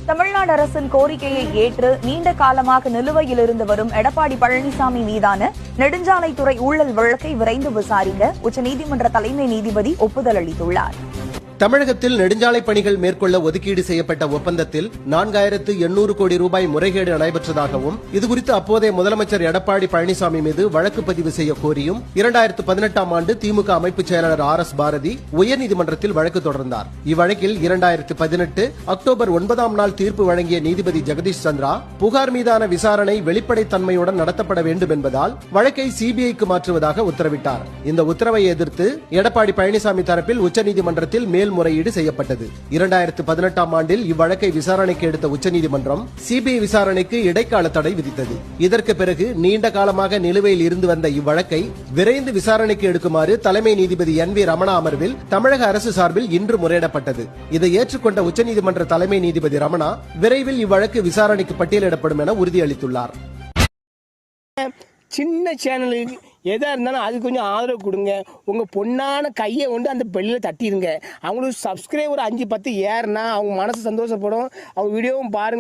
தமிழ்நாடு அரசின் கோரிக்கையை ஏற்று நீண்ட காலமாக நிலுவையில் இருந்து வரும் எடப்பாடி பழனிசாமி மீதான நெடுஞ்சாலைத்துறை ஊழல் வழக்கை விரைந்து விசாரிக்க உச்சநீதிமன்ற தலைமை நீதிபதி ஒப்புதல் அளித்துள்ளார். தமிழகத்தில் நெடுஞ்சாலை பணிகள் மேற்கொள்ள ஒதுக்கீடு செய்யப்பட்ட ஒப்பந்தத்தில் 4800 கோடி ரூபாய் முறைகேடு நடைபெற்றதாகவும் இதுகுறித்து அப்போதைய முதலமைச்சர் எடப்பாடி பழனிசாமி மீது வழக்கு பதிவு செய்ய கோரியும் 2018ஆம் ஆண்டு திமுக அமைப்பு செயலாளர் RS பாரதி உயர்நீதிமன்றத்தில் வழக்கு தொடர்ந்தார். இவ்வழக்கில் 2018 அக்டோபர் 9ஆம் நாள் தீர்ப்பு வழங்கிய நீதிபதி ஜெகதீஷ் சந்திரா புகார் மீதான விசாரணை வெளிப்படைத்தன்மையுடன் நடத்தப்பட வேண்டும் என்பதால் வழக்கை சிபிஐக்கு மாற்றுவதாக உத்தரவிட்டார். இந்த உத்தரவை எதிர்த்து எடப்பாடி பழனிசாமி தரப்பில் உச்சநீதிமன்றத்தில் மேல்முறையீடு செய்யப்பட்டது. 2018ஆம் ஆண்டில் இவ்வழக்கை விசாரணைக்கு எடுத்த உச்சநீதிமன்றம் சிபிஐ விசாரணைக்கு இடைக்கால தடை விதித்தது. இதற்கு பிறகு நீண்ட காலமாக நிலுவையில் இருந்து வந்த இவ்வழக்கை விரைந்து விசாரணைக்கு எடுக்குமாறு தலைமை நீதிபதி NV ரமணா அமர்வில் தமிழக அரசு சார்பில் இன்று முறையிடப்பட்டது. இதை ஏற்றுக்கொண்ட உச்சநீதிமன்ற தலைமை நீதிபதி ரமணா விரைவில் இவ்வழக்கு விசாரணைக்கு பட்டியலிடப்படும் என உறுதியளித்துள்ளார். சின்ன சேனலுக்கு எதாக இருந்தாலும் அது கொஞ்சம் ஆதரவு கொடுங்க. உங்கள் பொண்ணான கையை கொண்டு அந்த பெல்லில் தட்டிடுங்க. அவங்களுக்கு சப்ஸ்கிரைபர் 5-10 ஏறுனா அவங்க மனசு சந்தோஷப்படும். அவங்க வீடியோவும் பாருங்கள்.